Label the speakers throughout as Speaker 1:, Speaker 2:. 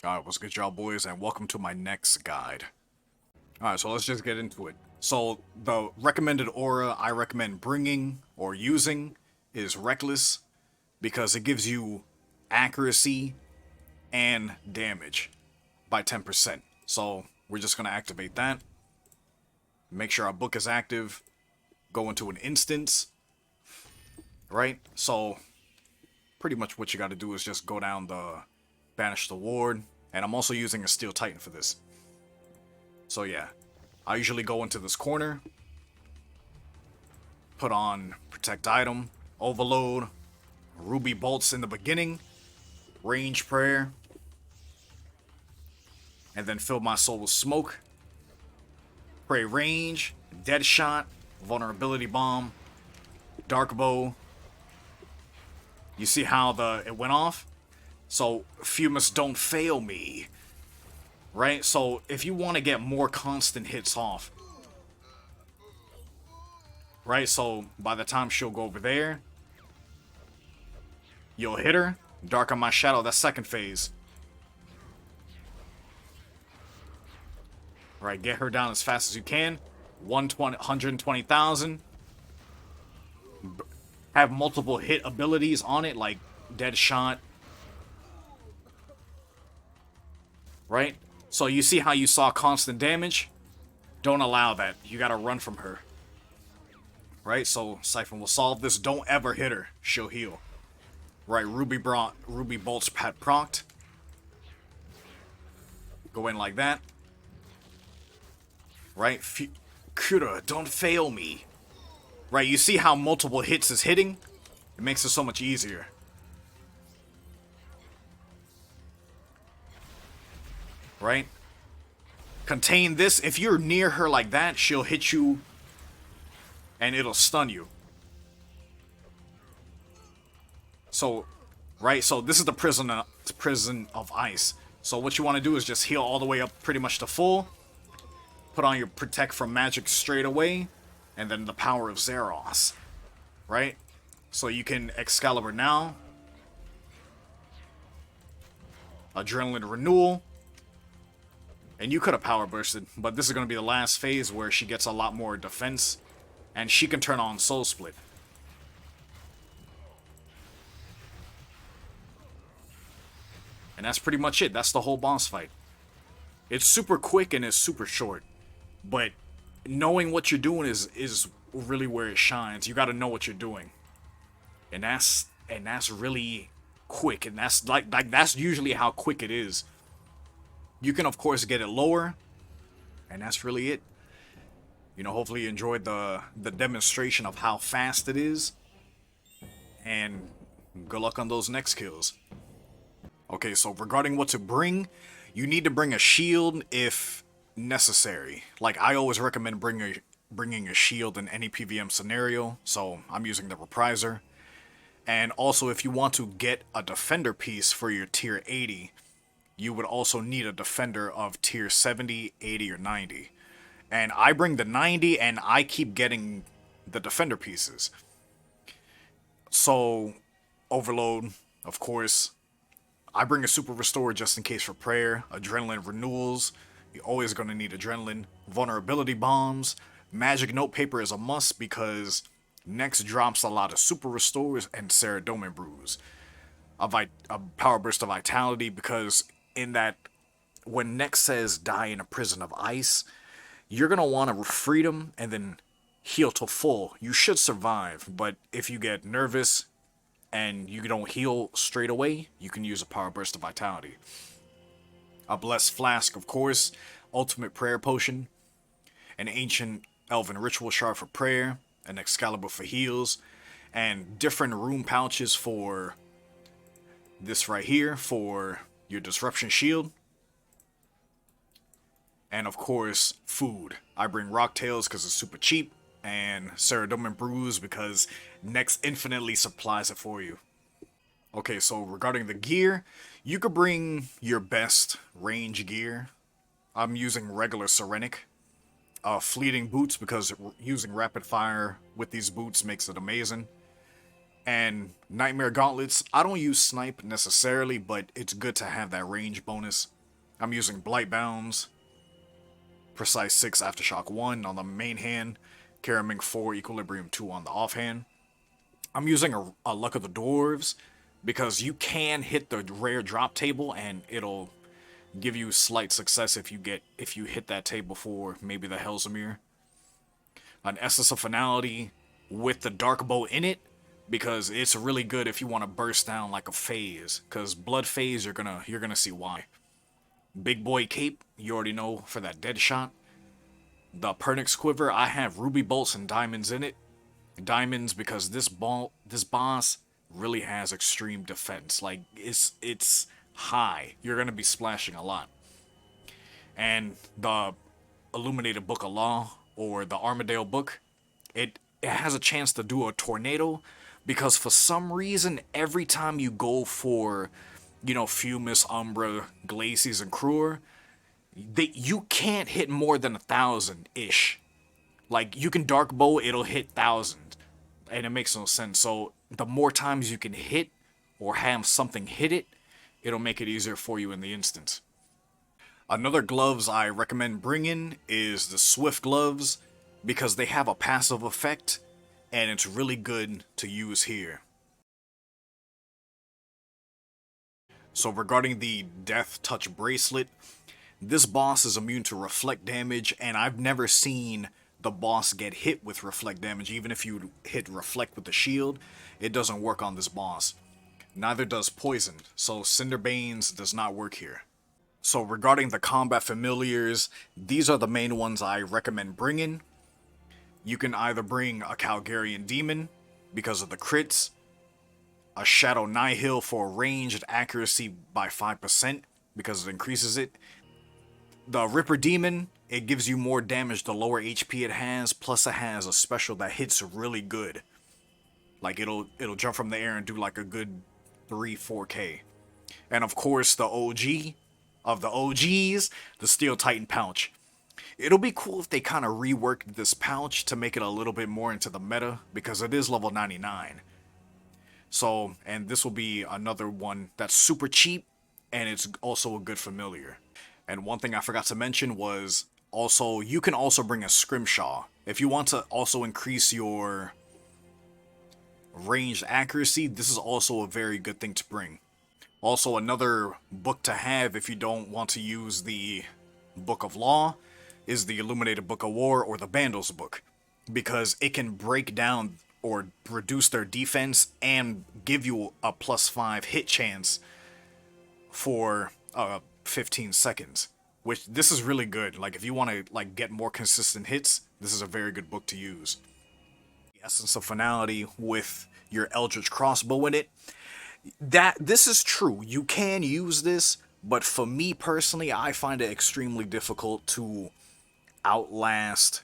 Speaker 1: Alright, what's good, y'all boys, and welcome to my next guide. Alright, so let's just get into it. So, the recommended aura I recommend bringing or using is Reckless, because it gives you accuracy and damage by 10%. So, we're just going to activate that. Make sure our book is active. Go into an instance. Right? So, pretty much what you got to do is just go down the Banish the Ward. And I'm also using a Steel Titan for this. So yeah, I usually go into this corner, put on Protect Item, Overload, Ruby Bolts in the beginning, Range Prayer, and then fill my soul with Smoke, Pray Range, Dead Shot, Vulnerability Bomb, Dark Bow. You see how it went off? So, Fumus don't fail me. Right? So, if you want to get more constant hits off. Right? So, by the time she'll go over there, you'll hit her. Darken my shadow, that's second phase. Right? Get her down as fast as you can. 120,000. Have multiple hit abilities on it, like Dead Shot. Right? So you see how you saw constant damage? Don't allow that. You gotta run from her. Right? So Siphon will solve this. Don't ever hit her. She'll heal. Right, Ruby Bolts had procced. Go in like that. Right? Kura, don't fail me. Right, you see how multiple hits is hitting? It makes it so much easier. Right? Contain this. If you're near her like that, she'll hit you and it'll stun you. So, right? So this is the prison of ice. So what you want to do is just heal all the way up pretty much to full. Put on your Protect from Magic straight away. And then the power of Zeros. Right? So you can Excalibur now. Adrenaline Renewal. And you could have power bursted, but this is going to be the last phase where she gets a lot more defense. And she can turn on Soul Split. And that's pretty much it. That's the whole boss fight. It's super quick and it's super short. But knowing what you're doing is really where it shines. You got to know what you're doing. And that's really quick. And that's like that's usually how quick it is. You can, of course, get it lower, and that's really it. You know, hopefully you enjoyed the demonstration of how fast it is, and good luck on those next kills. Okay, so regarding what to bring, you need to bring a shield if necessary. Like, I always recommend bringing a shield in any PVM scenario, so I'm using the Repriser. And also, if you want to get a defender piece for your tier 80, you would also need a defender of tier 70, 80, or 90. And I bring the 90, and I keep getting the defender pieces. So, Overload, of course. I bring a Super Restore just in case for prayer. Adrenaline Renewals. You're always going to need Adrenaline. Vulnerability Bombs. Magic Notepaper is a must because Next drops a lot of Super Restores and Ceridome Brews. A Power Burst of Vitality because in that, when Next says die in a prison of ice, you're going to want to freedom and then heal to full. You should survive, but if you get nervous and you don't heal straight away, you can use a Power Burst of Vitality. A Blessed Flask, of course, Ultimate Prayer Potion, an Ancient Elven Ritual Shard for prayer, an Excalibur for heals, and different room pouches for this right here for your Disruption Shield. And of course, food. I bring Rocktails because it's super cheap, and Ceridome Brews because Next infinitely supplies it for you. Okay, so regarding the gear, you could bring your best range gear. I'm using regular Serenic. Fleeting boots because using rapid fire with these boots makes it amazing. And Nightmare Gauntlets, I don't use Snipe necessarily, but it's good to have that range bonus. I'm using Blight Bounds, Precise 6 Aftershock 1 on the main hand, Karaming 4 Equilibrium 2 on the offhand. I'm using a Luck of the Dwarves because you can hit the rare drop table and it'll give you slight success if you hit that table for maybe the Helzamir. An Essence of Finality with the Dark Bow in it, because it's really good if you want to burst down like a phase, because Blood Phase you're gonna see why. Big Boy Cape, you already know, for that dead shot. The Pernix Quiver, I have Ruby Bolts and Diamonds in it. Diamonds because this boss really has extreme defense. Like, it's high. You're gonna be splashing a lot. And the Illuminated Book of Law, or the Armadale Book, it has a chance to do a tornado, because for some reason, every time you go for, Fumus, Umbra, Glacies, and Kruer, you can't hit more than 1,000-ish. Like, you can Dark Bow, it'll hit 1,000. And it makes no sense. So, the more times you can hit, or have something hit it, it'll make it easier for you in the instant. Another gloves I recommend bringing is the Swift Gloves, because they have a passive effect, and it's really good to use here. So regarding the Death Touch Bracelet, this boss is immune to reflect damage, and I've never seen the boss get hit with reflect damage. Even if you hit reflect with the shield, it doesn't work on this boss. Neither does Poison, so Cinderbanes does not work here. So regarding the combat familiars, these are the main ones I recommend bringing. You can either bring a Calgarian Demon because of the crits, a Shadow Nihil for ranged accuracy by 5% because it increases it. The Ripper Demon, it gives you more damage the lower HP it has, plus it has a special that hits really good. Like it'll jump from the air and do like a good 3-4k. And of course the OG of the OGs, the Steel Titan Pouch. It'll be cool if they kind of reworked this pouch to make it a little bit more into the meta, because it is level 99. So, and this will be another one that's super cheap, and it's also a good familiar. And one thing I forgot to mention was, also, you can also bring a Scrimshaw. If you want to also increase your ranged accuracy, this is also a very good thing to bring. Also, another book to have if you don't want to use the Book of Law is the Illuminated Book of War, or the Bandles book, because it can break down or reduce their defense and give you a +5 hit chance for 15 seconds, which this is really good. Like, if you want to like get more consistent hits, this is a very good book to use. The Essence of Finality with your Eldritch Crossbow in it. This is true. You can use this, but for me personally, I find it extremely difficult to outlast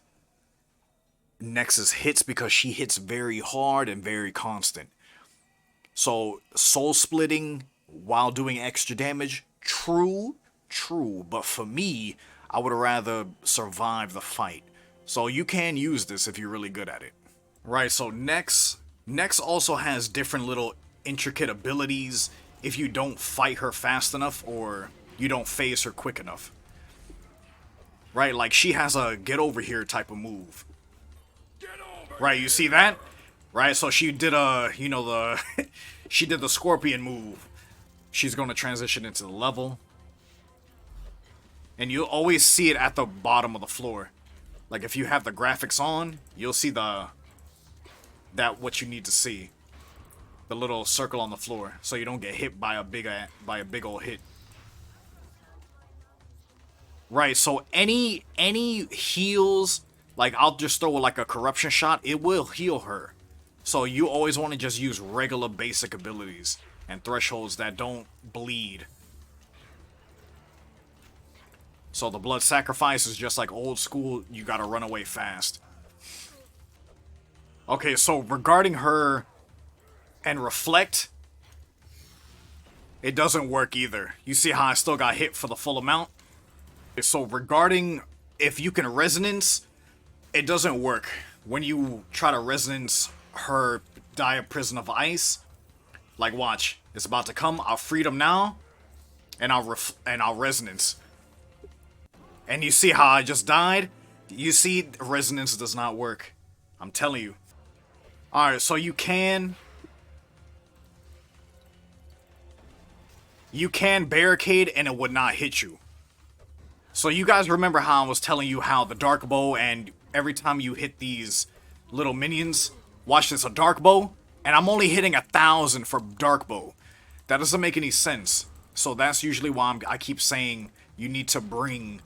Speaker 1: Nexus hits, because she hits very hard and very constant. So soul splitting while doing extra damage, true, but for me, I would rather survive the fight. So you can use this if you're really good at it. Right, so Nex also has different little intricate abilities if you don't fight her fast enough or you don't phase her quick enough. Right, like she has a get over here type of move. Right, you see that? Right, so she did she did the scorpion move. She's going to transition into the level. And you'll always see it at the bottom of the floor. Like if you have the graphics on, you'll see what you need to see. The little circle on the floor, so you don't get hit by a big old hit. Right, so any heals, like I'll just throw like a corruption shot, it will heal her. So you always want to just use regular basic abilities and thresholds that don't bleed. So the blood sacrifice is just like old school, you gotta run away fast. Okay, so regarding her and reflect, it doesn't work either. You see how I still got hit for the full amount? So regarding if you can resonance, it doesn't work. When you try to resonance her die a prison of ice. Like, watch. It's about to come. I'll freedom now. And I'll resonance. And you see how I just died? You see, resonance does not work. I'm telling you. Alright, so you can barricade and it would not hit you. So you guys remember how I was telling you how the dark bow, and every time you hit these little minions, watch this, a dark bow, and I'm only hitting 1,000 for dark bow. That doesn't make any sense. So that's usually why I keep saying you need to bring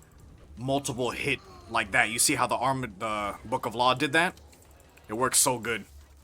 Speaker 1: multiple hit like that. You see how the Book of Law did that? It works so good.